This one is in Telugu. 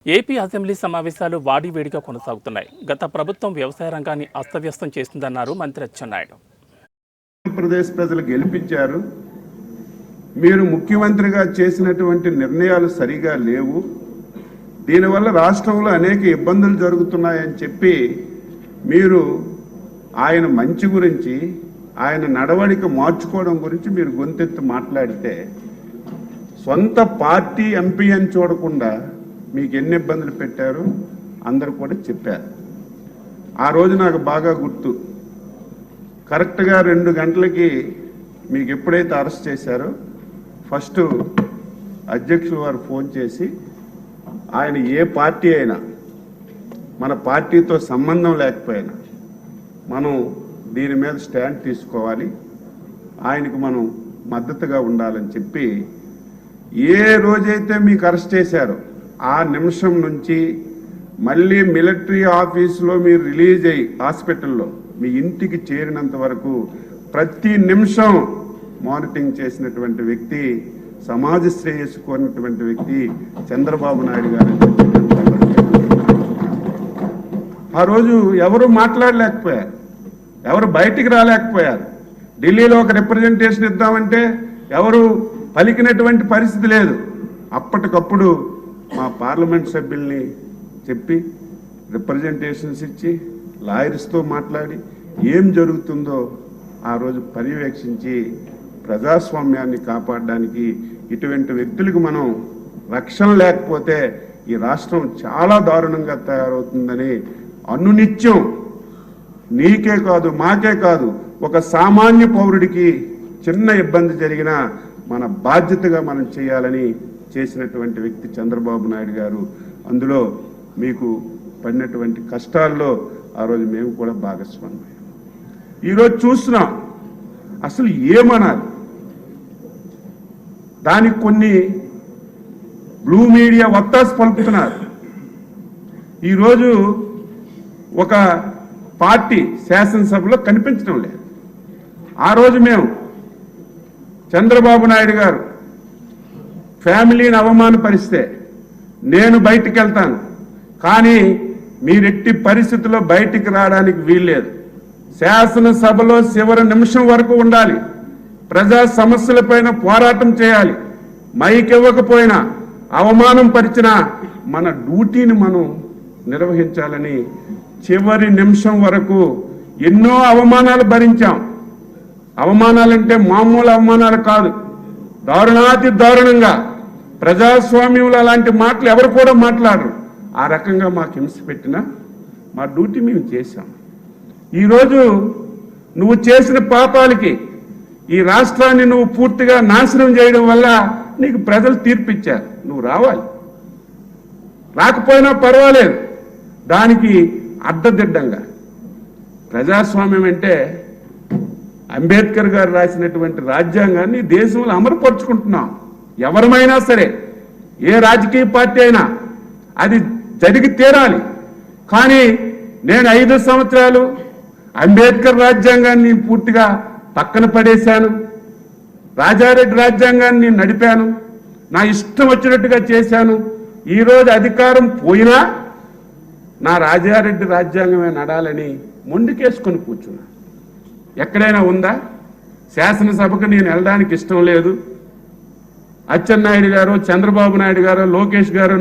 ఏపీ అసెంబ్లీ సమావేశాలు వాడివేడిగా కొనసాగుతున్నాయి. గత ప్రభుత్వం వ్యవసాయ రంగాన్ని అస్తవ్యస్తం చేసిందన్నారు మంత్రి అచ్చెన్నాయుడు. ఆంధ్రప్రదేశ్ ప్రజలు గెలిపించారు. మీరు ముఖ్యమంత్రిగా చేసినటువంటి నిర్ణయాలు సరిగా లేవు, దీనివల్ల రాష్ట్రంలో అనేక ఇబ్బందులు జరుగుతున్నాయని చెప్పి మీరు ఆయన మంచి గురించి, ఆయన నడవడిక మార్చుకోవడం గురించి మీరు గొంతెత్తి మాట్లాడితే సొంత పార్టీ ఎంపీ అని చూడకుండా మీకు ఎన్ని ఇబ్బందులు పెట్టారో అందరూ కూడా చెప్పారు. ఆ రోజు నాకు బాగా గుర్తు, కరెక్ట్గా 2 గంటలకి మీకు ఎప్పుడైతే అరెస్ట్ చేశారో ఫస్ట్ అధ్యక్షులు వారు ఫోన్ చేసి, ఆయన ఏ పార్టీ అయినా మన పార్టీతో సంబంధం లేకపోయినా మనం దీని మీద స్టాండ్ తీసుకోవాలి, ఆయనకు మనం మద్దతుగా ఉండాలని చెప్పి ఏ రోజైతే మీకు అరెస్ట్ చేశారో ఆ నిమిషం నుంచి మళ్ళీ మిలిటరీ ఆఫీసులో మీరు రిలీజ్ అయ్యి హాస్పిటల్లో మీ ఇంటికి చేరినంత వరకు ప్రతి నిమిషం మానిటరింగ్ చేసినటువంటి వ్యక్తి, సమాజ శ్రేయస్సు కోరినటువంటి వ్యక్తి చంద్రబాబు నాయుడు గారు. ఆ రోజు ఎవరు మాట్లాడలేకపోయారు, ఎవరు బయటికి రాలేకపోయారు. ఢిల్లీలో ఒక రిప్రజెంటేషన్ ఇద్దామంటే ఎవరు పలికినటువంటి పరిస్థితి లేదు. అప్పటికప్పుడు మా పార్లమెంట్ సభ్యుల్ని చెప్పి రిప్రజెంటేషన్స్ ఇచ్చి లాయర్స్తో మాట్లాడి ఏం జరుగుతుందో ఆ రోజు పర్యవేక్షించి ప్రజాస్వామ్యాన్ని కాపాడడానికి ఇటువంటి వ్యక్తులకు మనం రక్షణ లేకపోతే ఈ రాష్ట్రం చాలా దారుణంగా తయారవుతుందని అనునిత్యం నీకే కాదు మాకే కాదు ఒక సామాన్య పౌరుడికి చిన్న ఇబ్బంది జరిగినా మన బాధ్యతగా మనం చేయాలని చేసినటువంటి వ్యక్తి చంద్రబాబు నాయుడు గారు. అందులో మీకు పడినటువంటి కష్టాల్లో ఆ రోజు మేము కూడా భాగస్వామ్యం. ఈరోజు చూస్తున్నాం అసలు ఏమనాలి, దానికి కొన్ని బ్లూ మీడియా వత్తాసు పలుకుతున్నారు. ఈరోజు ఒక పార్టీ శాసనసభలో కనిపించడం లేదు. ఆ రోజు మేము చంద్రబాబు నాయుడు గారు ఫ్యామిలీని అవమానపరిస్తే నేను బయటికి వెళ్తాను, కానీ మీరెట్టి పరిస్థితుల్లో బయటికి రావడానికి వీల్లేదు, శాసనసభలో చివరి నిమిషం వరకు ఉండాలి, ప్రజా సమస్యలపైన పోరాటం చేయాలి, మైక్ ఇవ్వకపోయినా అవమానం పరిచినా మన డ్యూటీని మనం నిర్వహించాలని చివరి నిమిషం వరకు ఎన్నో అవమానాలు భరించాం. అవమానాలంటే మామూలు అవమానాలు కాదు, దారుణాతి దారుణంగా ప్రజాస్వామ్యంలో అలాంటి మాటలు ఎవరు కూడా మాట్లాడరు. ఆ రకంగా మాకు హింస పెట్టినా మా డ్యూటీ మేము చేశాం. ఈరోజు నువ్వు చేసిన పాపాలకి ఈ రాష్ట్రాన్ని నువ్వు పూర్తిగా నాశనం చేయడం వల్ల నీకు ప్రజలు తీర్పిచ్చారు. నువ్వు రావాలి, రాకపోయినా పర్వాలేదు, దానికి అడ్డదిడ్డంగా ప్రజాస్వామ్యం అంటే అంబేద్కర్ గారు రాసినటువంటి రాజ్యాంగాన్ని దేశంలో అమలుపరుచుకుంటున్నాం. ఎవరమైనా సరే, ఏ రాజకీయ పార్టీ అయినా అది జరిగి తీరాలి. కానీ నేను 5 సంవత్సరాలు అంబేద్కర్ రాజ్యాంగాన్ని పూర్తిగా పక్కన పడేశాను, రాజారెడ్డి రాజ్యాంగాన్ని నడిపాను, నా ఇష్టం వచ్చినట్టుగా చేశాను. ఈరోజు అధికారం పోయినా నా రాజారెడ్డి రాజ్యాంగమే నడాలని మొండికేసుకొని కూర్చున్నా. ఎక్కడైనా ఉందా? శాసనసభకు నేను వెళ్ళడానికి ఇష్టం లేదు. అచ్చెన్నాయుడు గారు, చంద్రబాబు నాయుడు గారు, లోకేష్ గారు